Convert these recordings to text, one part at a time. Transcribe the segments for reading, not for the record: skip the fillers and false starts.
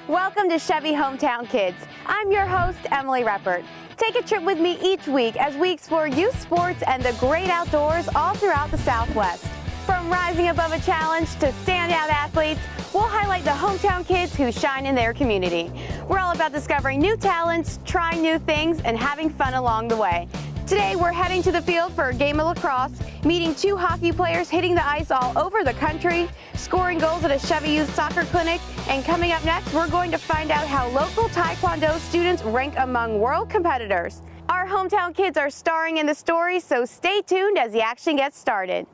Welcome to Chevy Hometown Kids. I'm your host, Emily Reppert. Take a trip with me each week as we explore youth sports and the great outdoors all throughout the Southwest. From rising above a challenge to standout athletes, we'll highlight the hometown kids who shine in their community. We're all about discovering new talents, trying new things, and having fun along the way. Today, we're heading to the field for a game of lacrosse, meeting two hockey players hitting the ice all over the country, scoring goals at a Chevy Youth Soccer Clinic, and coming up next, we're going to find out how local Taekwondo students rank among world competitors. Our hometown kids are starring in the story, so stay tuned as the action gets started.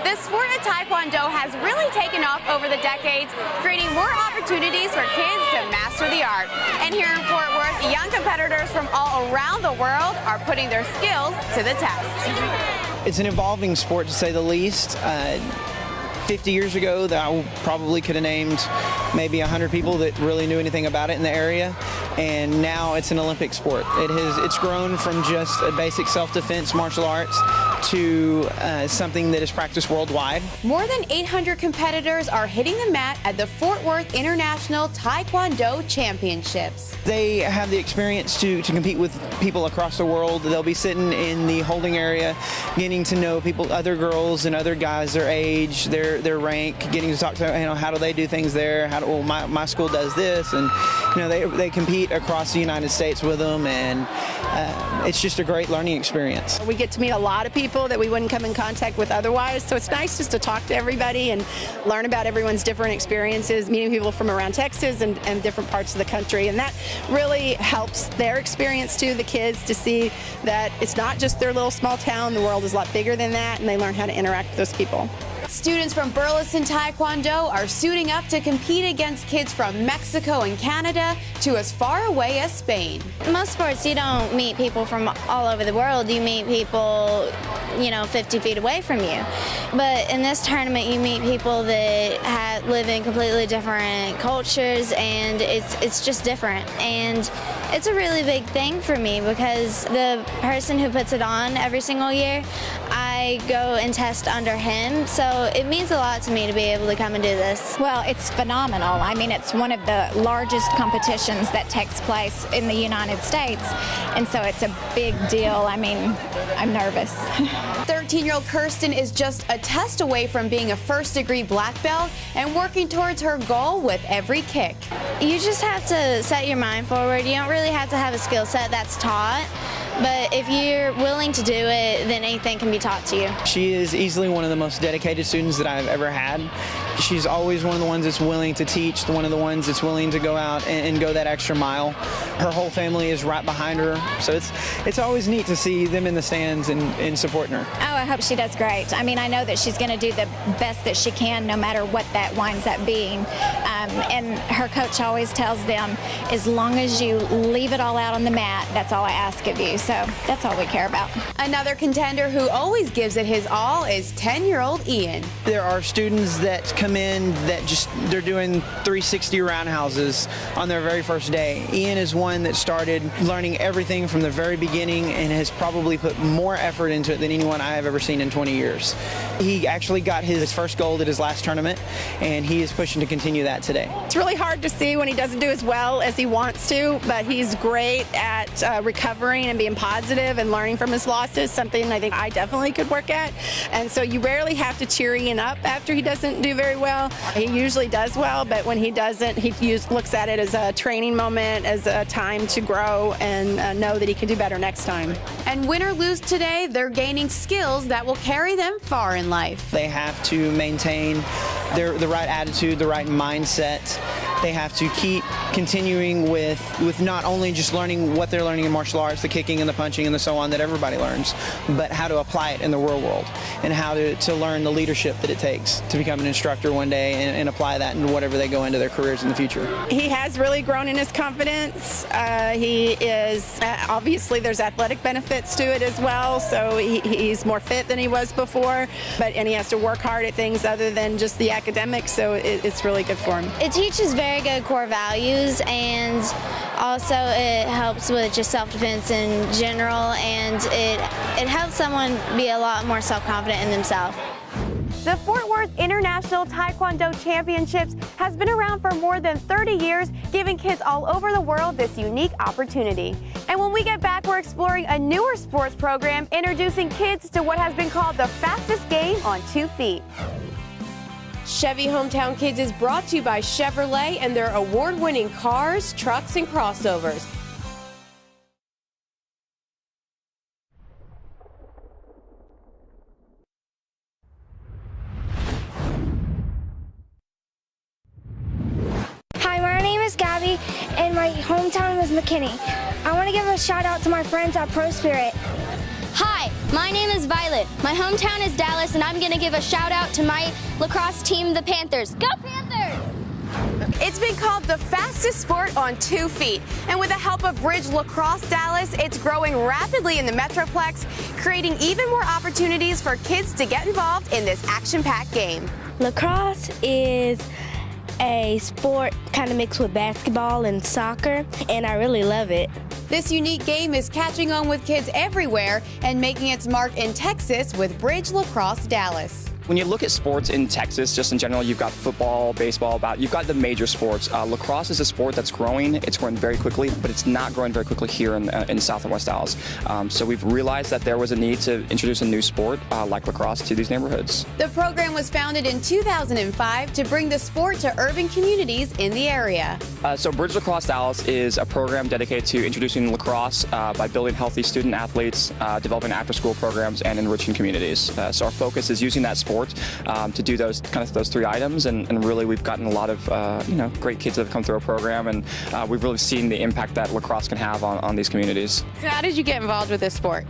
The sport of Taekwondo has really taken off over the decades, creating more opportunities for kids to master the art. And here in Fort Worth, young competitors from all around the world are putting their skills to the test. It's an evolving sport, to say the least. 50 years ago, I probably could have named maybe 100 people that really knew anything about it in the area, and now it's an Olympic sport. It's grown from just a basic self-defense martial arts to something that is practiced worldwide. More than 800 competitors are hitting the mat at the Fort Worth International Taekwondo Championships. They have the experience to compete with people across the world. They'll be sitting in the holding area, getting to know people, other girls and other guys, their age, their rank, getting to talk to, how do they do things there? My school does this, and they compete across the United States with them, and it's just a great learning experience. We get to meet a lot of people that we wouldn't come in contact with otherwise, so it's nice just to talk to everybody and learn about everyone's different experiences, meeting people from around Texas and different parts of the country, and that really helps their experience too, the kids, to see that it's not just their little small town, the world is a lot bigger than that, and they learn how to interact with those people. Students from Burleson Taekwondo are suiting up to compete against kids from Mexico and Canada to as far away as Spain. In most sports, you don't meet people from all over the world. You meet people, 50 feet away from you. But in this tournament, you meet people that live in completely different cultures, and it's just different. And it's a really big thing for me because the person who puts it on every single year, I go and test under him, so it means a lot to me to be able to come and do this. Well, it's phenomenal. I mean, it's one of the largest competitions that takes place in the United States, and so it's a big deal. I mean, I'm nervous. 13-year-old Kirsten is just a test away from being a first-degree black belt and working towards her goal with every kick. You just have to set your mind forward. You don't really have to have a skill set that's taught, but if you're willing to do it, then anything can be taught to you. She is easily one of the most dedicated students that I've ever had. She's always one of the ones that's willing to teach, one of the ones that's willing to go out and go that extra mile. Her whole family is right behind her, so it's always neat to see them in the stands and supporting her. Oh, I hope she does great. I mean, I know that she's going to do the best that she can no matter what that winds up being. And her coach always tells them, as long as you leave it all out on the mat, that's all I ask of you. So that's all we care about. Another contender who always gives it his all is 10-year-old Ian. There are students that come in that they're doing 360 roundhouses on their very first day. Ian is one that started learning everything from the very beginning and has probably put more effort into it than anyone I have ever seen in 20 years. He actually got his first gold at his last tournament, and he is pushing to continue that today. It's really hard to see when he doesn't do as well as he wants to, but he's great at recovering and being positive and learning from his losses, something I think I definitely could work at. And so you rarely have to cheer Ian up after he doesn't do very well. He usually does well, but when he doesn't, he looks at it as a training moment, as a time to grow and know that he can do better next time. And win or lose today, they're gaining skills that will carry them far in life. They have to maintain the right attitude, the right mindset, They have to keep continuing with not only just learning what they're learning in martial arts, the kicking and the punching and the so on that everybody learns, but how to apply it in the real world and how to learn the leadership that it takes to become an instructor one day and apply that in whatever they go into their careers in the future. He has really grown in his confidence. He is, obviously there's athletic benefits to it as well, so he's more fit than he was before, and he has to work hard at things other than just the academics, so it's really good for him. It teaches very good core values, and also it helps with just self-defense in general, and it helps someone be a lot more self-confident in themselves. The Fort Worth International Taekwondo Championships has been around for more than 30 years, giving kids all over the world this unique opportunity. And when we get back, we're exploring a newer sports program, introducing kids to what has been called the fastest game on 2 feet. Chevy Hometown Kids is brought to you by Chevrolet and their award-winning cars, trucks, and crossovers. Gabby, and my hometown is McKinney. I want to give a shout out to my friends at Pro Spirit. Hi, my name is Violet. My hometown is Dallas, and I'm going to give a shout out to my lacrosse team, the Panthers. Go Panthers! It's been called the fastest sport on 2 feet, and with the help of Bridge Lacrosse Dallas, it's growing rapidly in the Metroplex, creating even more opportunities for kids to get involved in this action-packed game. Lacrosse is a sport kind of mixed with basketball and soccer, and I really love it. This unique game is catching on with kids everywhere and making its mark in Texas with Bridge Lacrosse Dallas. When you look at sports in Texas, just in general, you've got football, baseball, you've got the major sports. Lacrosse is a sport that's growing. It's growing very quickly, but it's not growing very quickly here in South and West Dallas. So we've realized that there was a need to introduce a new sport like lacrosse to these neighborhoods. The program was founded in 2005 to bring the sport to urban communities in the area. So Bridge Lacrosse Dallas is a program dedicated to introducing lacrosse by building healthy student athletes, developing after-school programs, and enriching communities. So our focus is using that sport to do those 3 items, and really we've gotten a lot of great kids that have come through our program, and we've really seen the impact that lacrosse can have on these communities. So how did you get involved with this sport?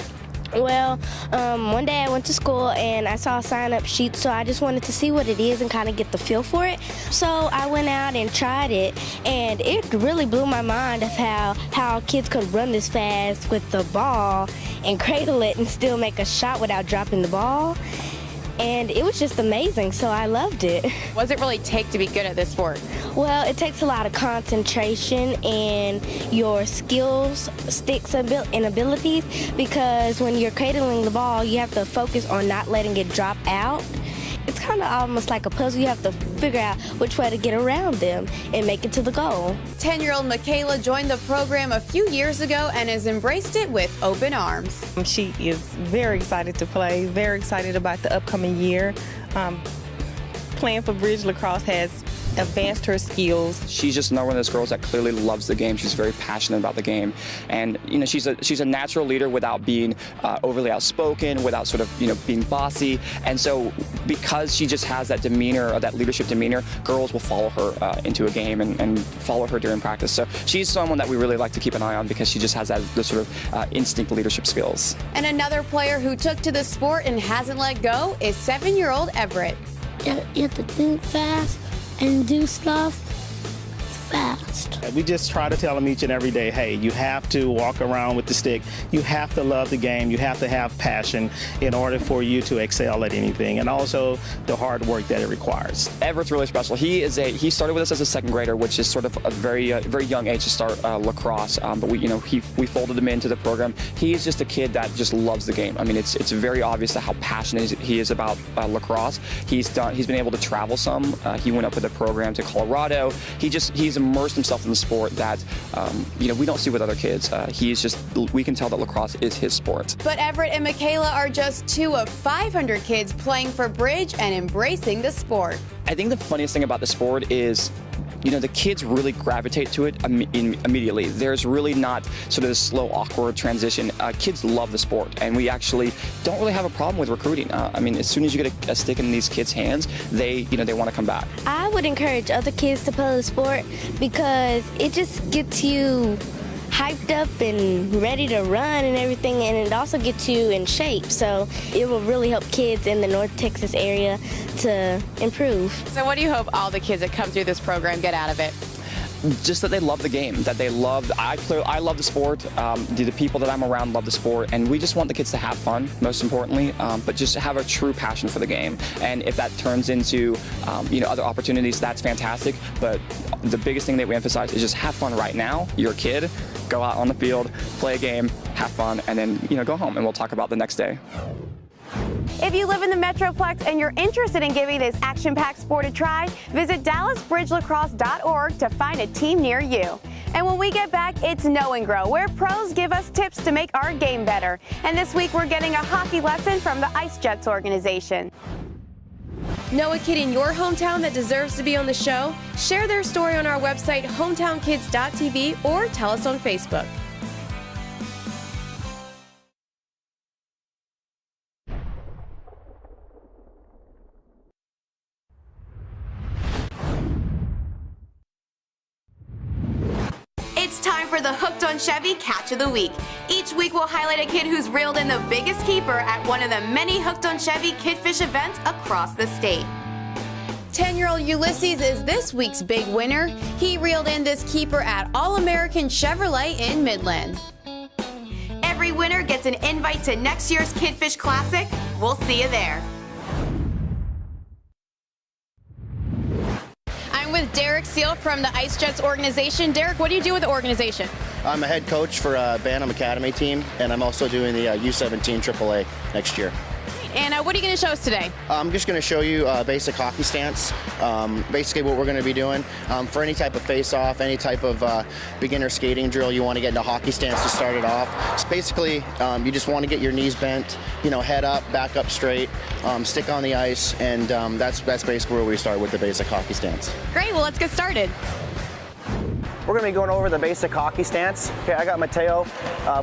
Well, one day I went to school and I saw a sign-up sheet, so I just wanted to see what it is and kind of get the feel for it. So I went out and tried it, and it really blew my mind of how kids could run this fast with the ball and cradle it and still make a shot without dropping the ball. And it was just amazing, so I loved it. What does it really take to be good at this sport? Well, it takes a lot of concentration and your skills, sticks, and abilities, because when you're cradling the ball, you have to focus on not letting it drop out. It's kind of almost like a puzzle. You have to figure out which way to get around them and make it to the goal. 10-year-old Michaela joined the program a few years ago and has embraced it with open arms. She is very excited to play, very excited about the upcoming year. Playing for Bridge Lacrosse has advanced her skills. She's just another one of those girls that clearly loves the game. She's very passionate about the game, and she's a natural leader without being overly outspoken, without sort of being bossy. And so because she just has that demeanor, or that leadership demeanor, girls will follow her into a game and follow her during practice. So she's someone that we really like to keep an eye on, because she just has the sort of instinct leadership skills. And another player who took to the sport and hasn't let go is 7-year-old Everett. You have to think fast and do stuff fast. We just try to tell them each and every day, hey, you have to walk around with the stick. You have to love the game. You have to have passion in order for you to excel at anything, and also the hard work that it requires. Everett's really special. He started with us as a 2nd grader, which is sort of a very young age to start lacrosse. But we folded him into the program. He is just a kid that just loves the game. I mean, it's very obvious how passionate he is about lacrosse. He's been able to travel some. He went up with a program to Colorado. He's immersed himself in the sport that we don't see with other kids. We can tell that lacrosse is his sport. But Everett and Michaela are just 2 of 500 kids playing for Bridge and embracing the sport. I think the funniest thing about the sport is the kids really gravitate to it immediately. There's really not sort of this slow, awkward transition. Kids love the sport, and we actually don't really have a problem with recruiting. I mean, as soon as you get a stick in these kids' hands, they want to come back. I would encourage other kids to play the sport because it just gets you hyped up and ready to run and everything, and it also gets you in shape, so it will really help kids in the North Texas area to improve. So what do you hope all the kids that come through this program get out of it? Just that they love the game, that they love, I love the sport, the people that I'm around love the sport, and we just want the kids to have fun, most importantly, but just have a true passion for the game. And if that turns into, other opportunities, that's fantastic, but the biggest thing that we emphasize is just have fun right now. You're a kid, go out on the field, play a game, have fun, and then, go home, and we'll talk about the next day. If you live in the Metroplex and you're interested in giving this action-packed sport a try, visit DallasBridgeLacrosse.org to find a team near you. And when we get back, it's Know and Grow, where pros give us tips to make our game better. And this week, we're getting a hockey lesson from the Ice Jets organization. Know a kid in your hometown that deserves to be on the show? Share their story on our website, HometownKids.tv, or tell us on Facebook. It's time for the Hooked on Chevy Catch of the Week. Each week we'll highlight a kid who's reeled in the biggest keeper at one of the many Hooked on Chevy Kidfish events across the state. 10-year-old Ulysses is this week's big winner. He reeled in this keeper at All-American Chevrolet in Midland. Every winner gets an invite to next year's Kidfish Classic. We'll see you there. I'm with Derek Seal from the Ice Jets organization. Derek, what do you do with the organization? I'm a head coach for a Bantam Academy team, and I'm also doing the U17 AAA next year. And what are you going to show us today? I'm just going to show you basic hockey stance, basically what we're going to be doing. For any type of face-off, any type of beginner skating drill, you want to get into hockey stance to start it off. So basically, you just want to get your knees bent, head up, back up straight, stick on the ice, and that's basically where we start with the basic hockey stance. Great, well, let's get started. We're going to be going over the basic hockey stance. Okay, I got Mateo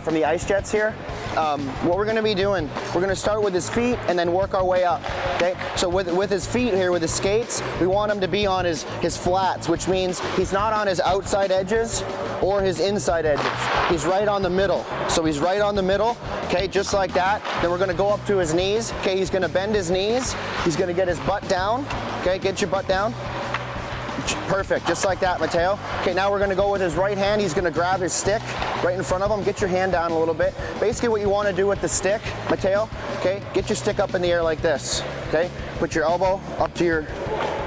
from the Ice Jets here. What we're going to be doing, we're going to start with his feet and then work our way up. Okay, so with his feet here, with his skates, we want him to be on his flats, which means he's not on his outside edges or his inside edges. He's right on the middle. So he's right on the middle, okay, just like that. Then we're going to go up to his knees. Okay, he's going to bend his knees. He's going to get his butt down. Okay, get your butt down. Perfect, just like that, Mateo. Okay, now we're going to go with his right hand. He's going to grab his stick right in front of him. Get your hand down a little bit. Basically what you want to do with the stick, Mateo, okay, get your stick up in the air like this, okay? Put your elbow up to your,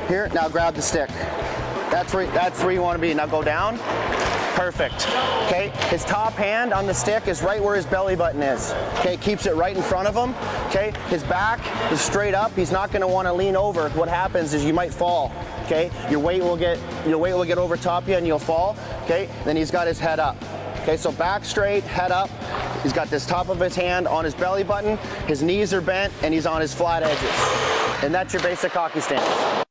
here, now grab the stick. That's where you want to be. Now go down. Perfect. Okay, his top hand on the stick is right where his belly button is. Okay, keeps it right in front of him. Okay, his back is straight up. He's not going to want to lean over. What happens is you might fall. Okay, your weight will get over top you and you'll fall. Okay, then he's got his head up. Okay, so back straight, head up. He's got this top of his hand on his belly button. His knees are bent and he's on his flat edges. And that's your basic hockey stance.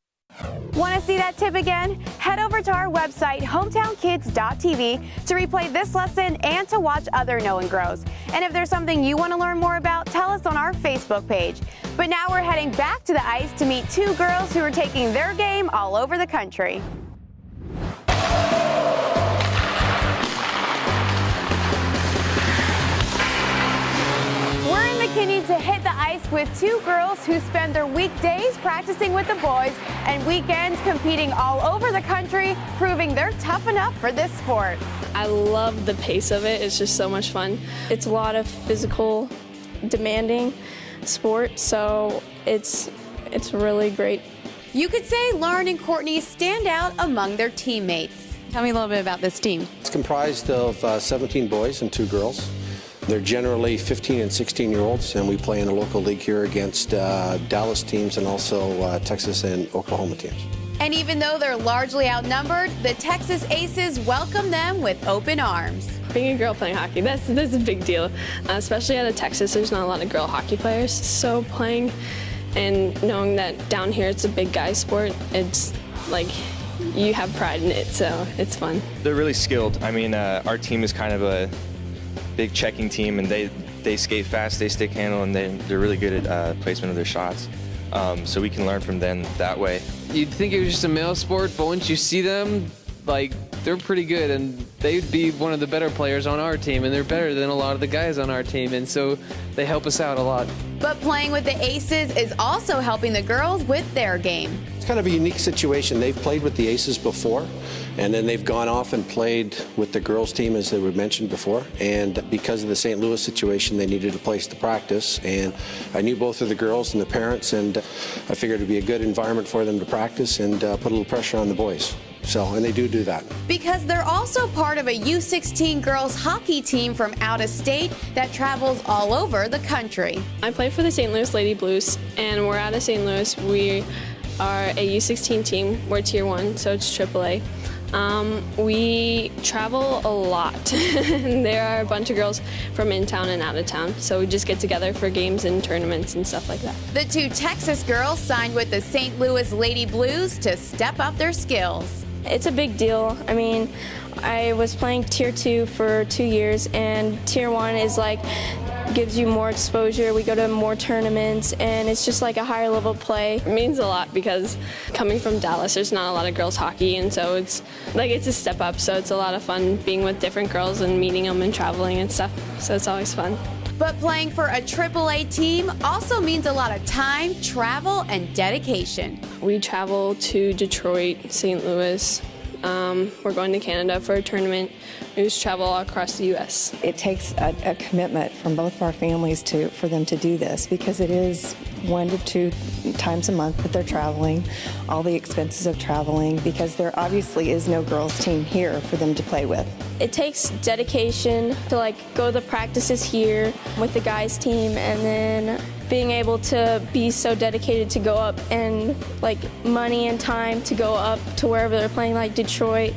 Want to see that tip again? Head over to our website, HometownKids.tv, to replay this lesson and to watch other Know and Grows. And if there's something you want to learn more about, tell us on our Facebook page. But now we're heading back to the ice to meet two girls who are taking their game all over the country. We're in McKinney to hit the ice with two girls who spend their weekdays practicing with the boys and weekends competing all over the country, proving they're tough enough for this sport. I love the pace of it. It's just so much fun. It's a lot of physical, demanding sport, so it's really great. You could say Lauren and Courtney stand out among their teammates. Tell me a little bit about this team. It's comprised of 17 boys and 2 girls. They're generally 15 and 16-year-olds, and we play in a local league here against Dallas teams and also Texas and Oklahoma teams. And even though they're largely outnumbered, the Texas Aces welcome them with open arms. Being a girl playing hockey, that's a big deal. Especially out of Texas, there's not a lot of girl hockey players. So playing and knowing that down here it's a big guy sport, it's like you have pride in it, so it's fun. They're really skilled. I mean, our team is kind of a big checking team, and they skate fast, they stick handle, and they're really good at placement of their shots. So we can learn from them that way. You'd think it was just a male sport, but once you see them, like, they're pretty good, and they'd be one of the better players on our team, and they're better than a lot of the guys on our team, and so they help us out a lot. But playing with the Aces is also helping the girls with their game. It's kind of a unique situation. They've played with the Aces before, and then they've gone off and played with the girls' team, as they were mentioned before. And because of the St. Louis situation, they needed a place to practice. And I knew both of the girls and the parents, and I figured it would be a good environment for them to practice and put a little pressure on the boys. And they do that. Because they're also part of a U16 girls hockey team from out of state that travels all over the country. I play for the St. Louis Lady Blues, and we're out of St. Louis. We are a U16 team. We're Tier 1, so it's AAA. We travel a lot. There are a bunch of girls from in town and out of town, so we just get together for games and tournaments and stuff like that. The two Texas girls signed with the St. Louis Lady Blues to step up their skills. It's a big deal. I mean, I was playing Tier 2 for 2 years, and Tier 1 is like, gives you more exposure. We go to more tournaments, and it's just like a higher level play. It means a lot because coming from Dallas, there's not a lot of girls hockey, and so it's a step up. So it's a lot of fun being with different girls and meeting them and traveling and stuff. So it's always fun. But playing for a AAA team also means a lot of time, travel, and dedication. We travel to Detroit, St. Louis. We're going to Canada for a tournament. We just travel all across the U.S. It takes a commitment from both of our families for them to do this, because it is 1 to 2 times a month that they're traveling, all the expenses of traveling, because there obviously is no girls team here for them to play with. It takes dedication to go to the practices here with the guys team, and then being able to be so dedicated to go up and money and time to go up to wherever they're playing, like Detroit,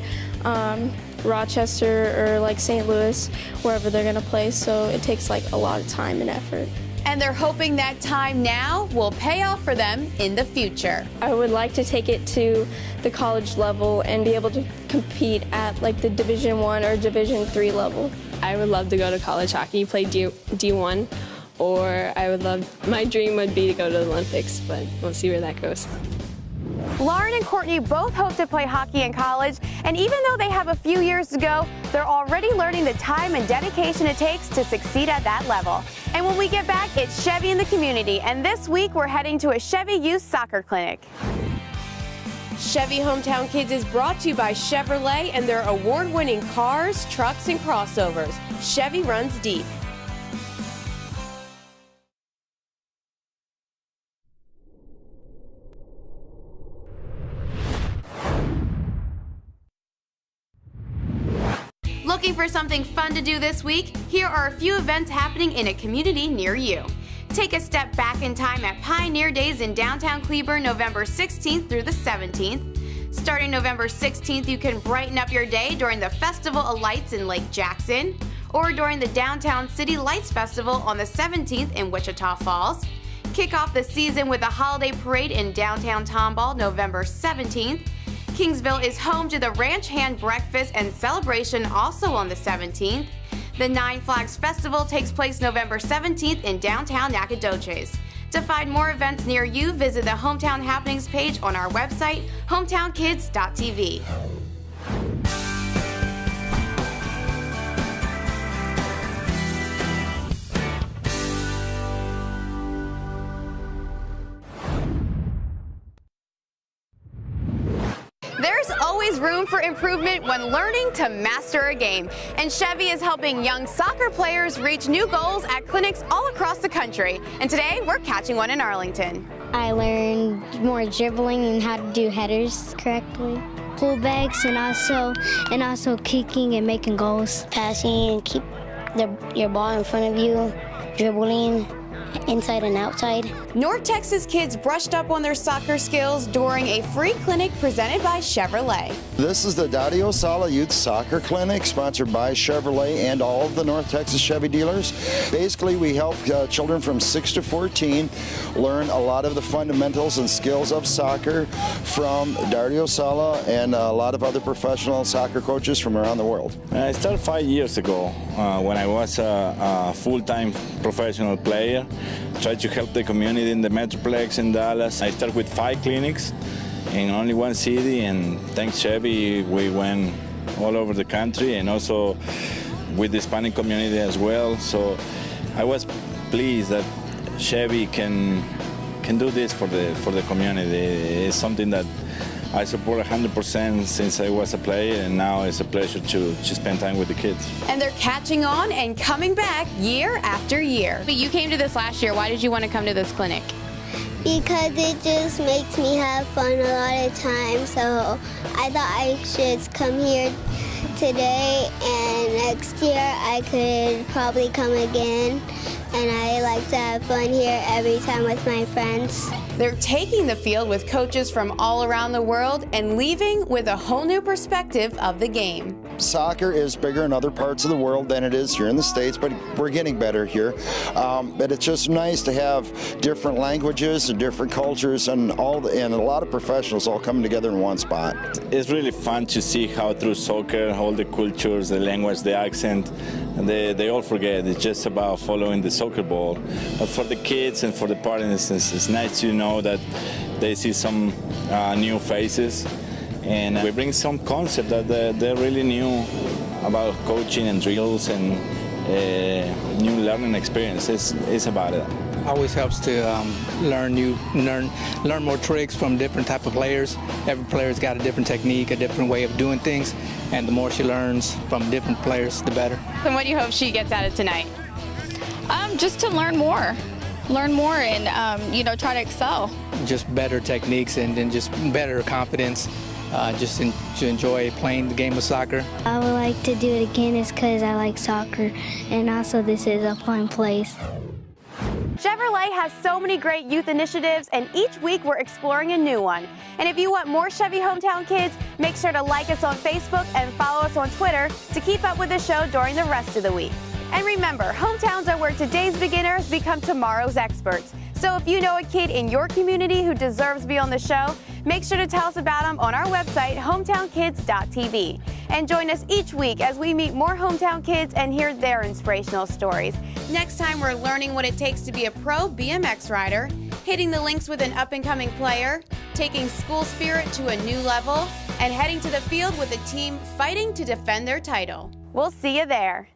Rochester, or St. Louis, wherever they're gonna play. So it takes a lot of time and effort. And they're hoping that time now will pay off for them in the future. I would like to take it to the college level and be able to compete at the Division I or Division III level. I would love to go to college hockey, play D1, or my dream would be to go to the Olympics, but we'll see where that goes. Lauren and Courtney both hope to play hockey in college, and even though they have a few years to go, they're already learning the time and dedication it takes to succeed at that level. And when we get back, it's Chevy in the community, and this week we're heading to a Chevy Youth Soccer Clinic. Chevy Hometown Kids is brought to you by Chevrolet and their award-winning cars, trucks, and crossovers. Chevy runs deep. Looking for something fun to do this week? Here are a few events happening in a community near you. Take a step back in time at Pioneer Days in downtown Cleburne, November 16th through the 17th. Starting November 16th, you can brighten up your day during the Festival of Lights in Lake Jackson, or during the Downtown City Lights Festival on the 17th in Wichita Falls. Kick off the season with a holiday parade in downtown Tomball, November 17th. Kingsville is home to the Ranch Hand Breakfast and Celebration, also on the 17th. The Nine Flags Festival takes place November 17th in downtown Nacogdoches. To find more events near you, visit the Hometown Happenings page on our website, hometownkids.tv. There's always room for improvement when learning to master a game, and Chevy is helping young soccer players reach new goals at clinics all across the country. And today, we're catching one in Arlington. I learned more dribbling and how to do headers correctly. Pullbacks and also kicking and making goals. Passing and keep your ball in front of you, dribbling, inside and outside. North Texas kids brushed up on their soccer skills during a free clinic presented by Chevrolet. This is the Dario Sala Youth Soccer Clinic, sponsored by Chevrolet and all of the North Texas Chevy dealers. Basically, we help children from 6 to 14 learn a lot of the fundamentals and skills of soccer from Dario Sala and a lot of other professional soccer coaches from around the world. I started 5 years ago when I was a full-time professional player. Tried to help the community in the Metroplex in Dallas. I started with 5 clinics in only one city, and thanks Chevy, we went all over the country, and also with the Hispanic community as well. So I was pleased that Chevy can do this for the community. It's something that I support 100% since I was a player, and now it's a pleasure to spend time with the kids. And they're catching on and coming back year after year. But you came to this last year. Why did you want to come to this clinic? Because it just makes me have fun a lot of times, so I thought I should come here today, and next year I could probably come again. And I like to have fun here every time with my friends. They're taking the field with coaches from all around the world and leaving with a whole new perspective of the game. Soccer is bigger in other parts of the world than it is here in the States, but we're getting better here. But it's just nice to have different languages and different cultures and a lot of professionals all coming together in one spot. It's really fun to see how through soccer, all the cultures, the language, the accent, and they all forget. It's just about following the soccer ball. But for the kids and for the parents, it's nice to know that they see some new faces. And we bring some concept that they're really new about coaching and drills and new learning experiences. It's about it. Always helps to learn more tricks from different type of players. Every player's got a different technique, a different way of doing things, and the more she learns from different players, the better. And what do you hope she gets out of tonight? Just to learn more and try to excel. Just better techniques and just better confidence. To enjoy playing the game of soccer. I would like to do it again is because I like soccer, and also this is a fun place. Chevrolet has so many great youth initiatives, and each week we're exploring a new one. And if you want more Chevy Hometown Kids, make sure to like us on Facebook and follow us on Twitter to keep up with the show during the rest of the week. And remember, hometowns are where today's beginners become tomorrow's experts. So if you know a kid in your community who deserves to be on the show, make sure to tell us about them on our website, hometownkids.tv. And join us each week as we meet more hometown kids and hear their inspirational stories. Next time, we're learning what it takes to be a pro BMX rider, hitting the links with an up-and-coming player, taking school spirit to a new level, and heading to the field with a team fighting to defend their title. We'll see you there.